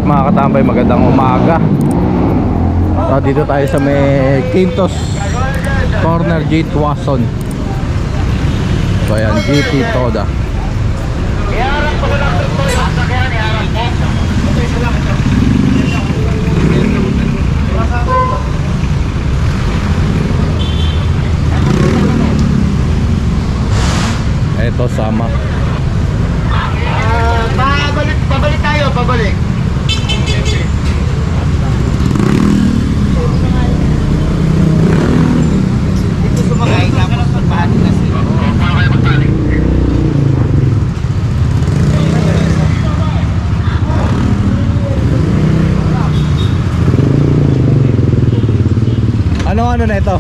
mga katambay, magandang umaga. So, dito tayo sa may Quintos Corner G. Tuason. So ayan, GT Toda. Ito sama. Pabalik tayo, pabalik. Dito sumakay tapos magpahati kasi. Ano na ito?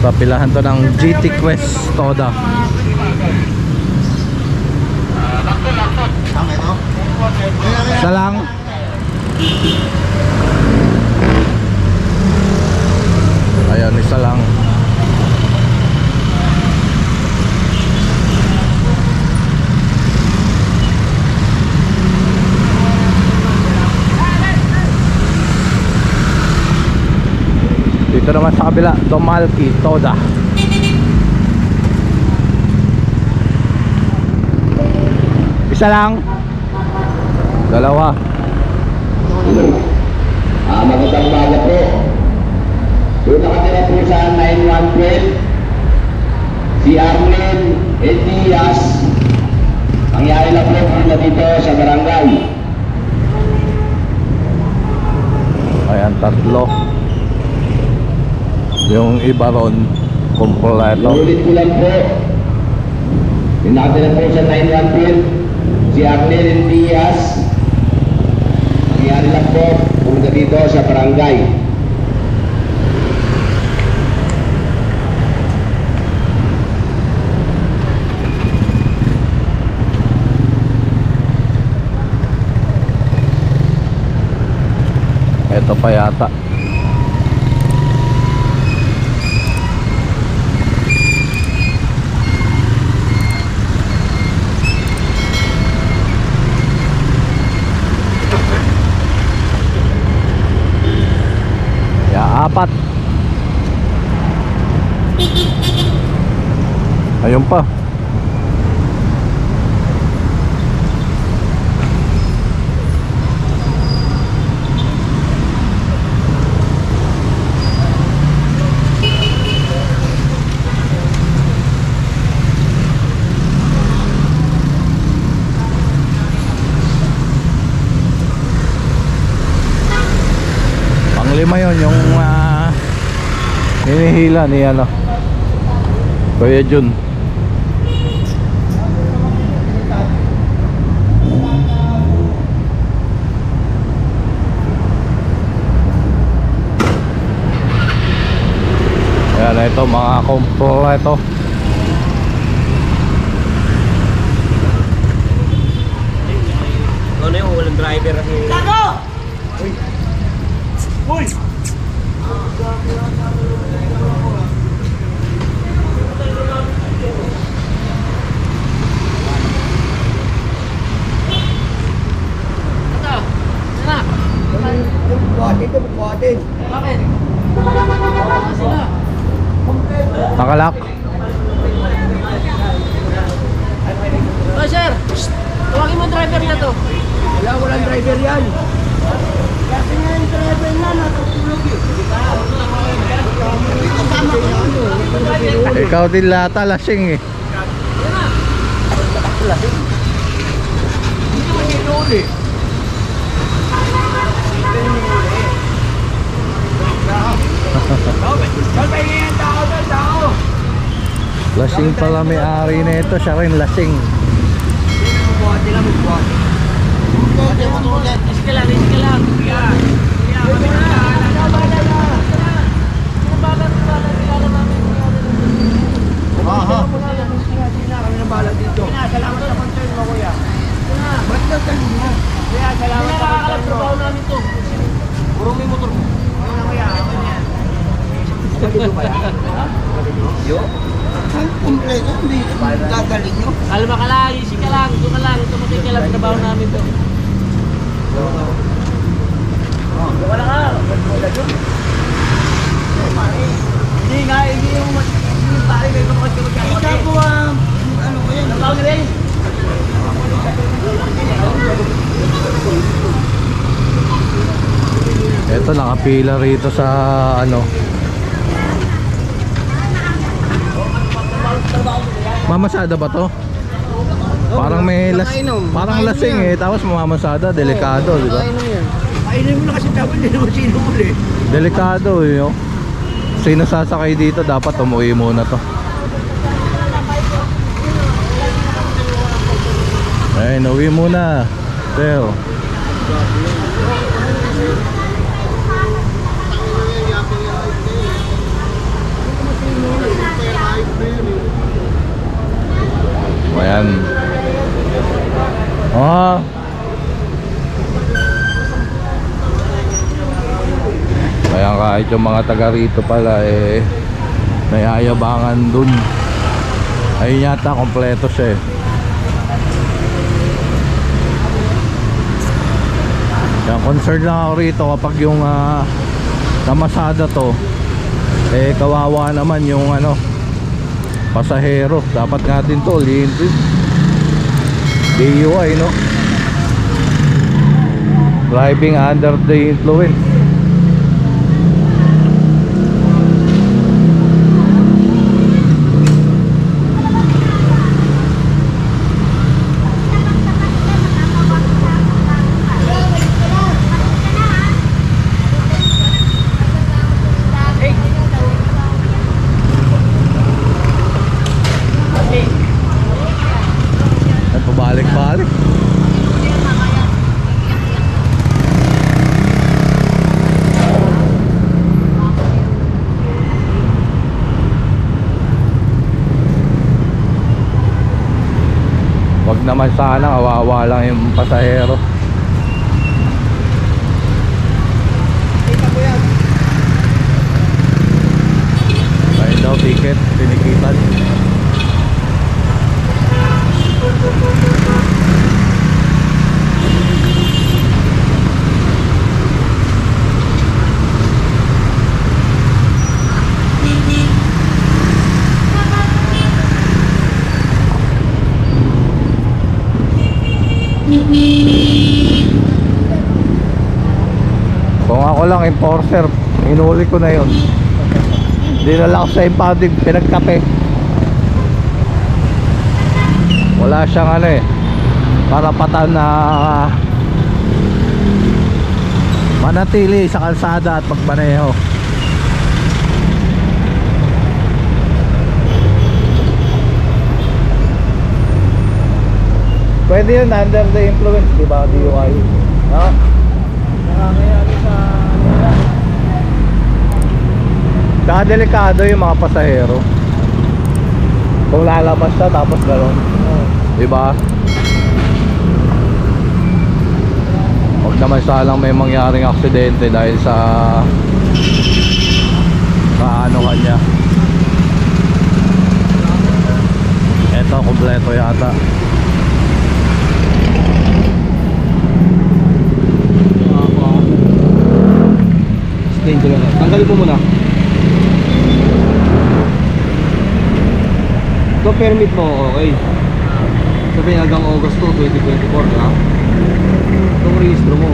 Papilahan to ng GT Quest Toda. Isa lang. Ayan, isa lang. Dito naman sa kabila, Tomalki Toda. Isa lang. Dalawa. Magandang umaga po. Doon nakatira po sa 9112 si Arlen Diaz. Nangyari lang po na dito sa barangay. Ayan, tatlo. Yung iba ron, kumpleto. Ulit ko lang po. Doon nakatira po sa 9112 si Arlen Diaz. Nangyari lang po punta dito sa barangay. Ito pa yata. Apat. Ayun pa. Panglima yun, yung hinihila ni ano, Kuya Jun. Ayan, ito mga kompleto. Ano yung walang driver kasi? Tago! Uy! Uy! Buhatin. Bakit? Nakalak. Oh sir, tawagin mo ang driver na to. Walang driver yan. Kasi nga yung driver na natutulog eh. Ikaw din lata, lasing eh. Hindi naman dito ulit. Lasing pala may-ari na ito, siya rin lasing. Buhatin lang, buhatin. Buhatin mo ulit. Iska lang. Kami na bahala dito. Salamat sa concern mo kuya. Ba't na tayo mo? Kuya, salamat sa concern mo. Namin to. Puro may motor mo. Ano na kuya, ako yan. Dito ba yan? Yo? Saan kumpleto? Hindi dadalhin nyo? Kalma ka lang, easy ka lang, doon ka lang, tumatay ka lang, trabaho namin to. Wala ka, wala doon. Hindi nga, hindi yung pare, may mga kagkakot. Ikaw po ano ko yan? Trabaho na rin. Ito nakapila rito sa ano. Mamasada ba to? Parang may parang lasing eh, tapos mamamasada, delikado, di ba? Kainin mo na kasi dapat hindi naman sinuli. Delikado eh, no? Sino sasakay dito, dapat umuwi muna to. Ayun, uwi muna. Pero ayan. Oh. Kaya kahit yung mga taga rito pala eh nayayabangan dun. Ayun yata, kompleto siya eh. Kaya concerned lang ako rito kapag yung namasada to eh kawawa naman yung ano pasahero. Dapat natin to lihin DUI, no? Driving under the influence. Pabalik-balik. Wag naman sana, kawawa lang yung pasahero. Ayun daw, ticket, tinikitan. Kung ako lang enforcer, inuli ko na yun. Dinala ko sa impounding, pinagkape. Wala siyang ano eh, karapatan na manatili sa kalsada at magmaneho. Pwede yun under the influence, di ba? DUI, no? Nakakayari sa... Saka delikado yung mga pasahero. Kung lalabas siya tapos gano'n, di ba? Huwag naman salang may mangyaring aksidente dahil sa ano kanya. Eto, kompleto yata. Explain ko lang. Tanggalin mo muna. Ito permit mo, okay. Sabihin hanggang August 2, 2024, ha? Itong registro mo.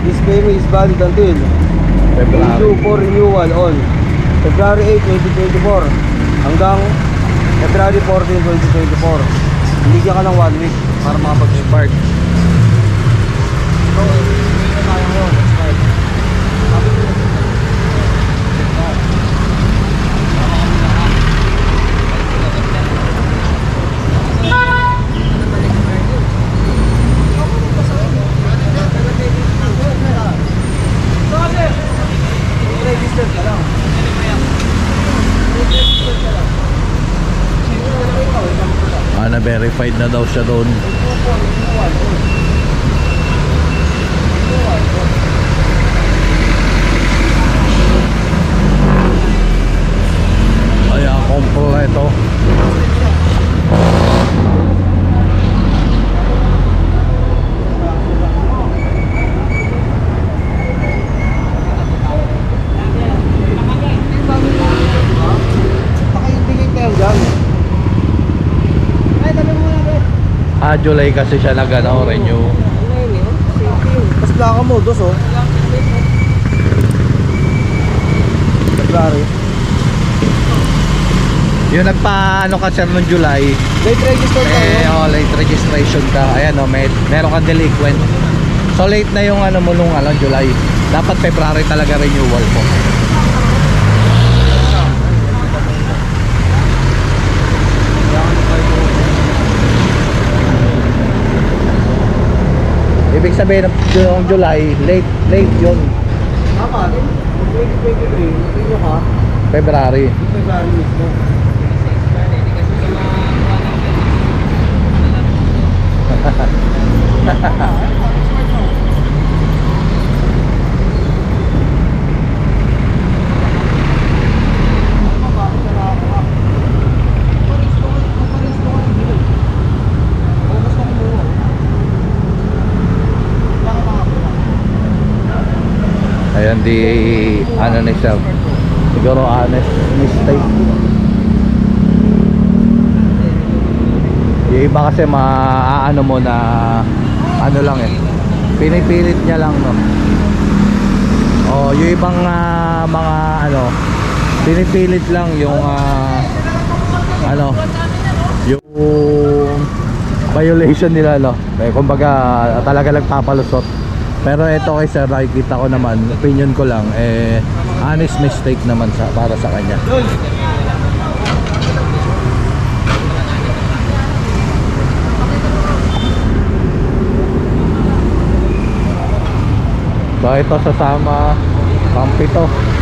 This permit is valid until issue for renewal on February 8, 2024 hanggang February 14, 2024. Binigyan ka ng 1 week para makapag-start. So, hindi na tayo ngayon. Start. Register ka lang. Na-verified na daw siya doon. July kasi siya nag ano, renew. Ano yun eh? Same thing. Tapos plaka mo, dos oh. February. Yung nagpa ano ka sir nung July, Late register ka late registration ka. Ayan meron kang delinquent. So late na yung ano mo nung July. Dapat February talaga renewal po. Ibig sabihin yung July, late yun. Tama, 2023, nag-renew ka, February. February mismo. Ayan di ano ni sir. Siguro honest mistake. Yung iba kasi maaano mo na ano lang eh. Pinipilit niya lang no. Oh, yung ibang mga ano pinipilit lang yung yung violation nila no. Kumbaga talaga nagpapalusot. Pero ito kay sir, nakikita ko naman, opinion ko lang, honest mistake naman para sa kanya. So ito sasama pang 7.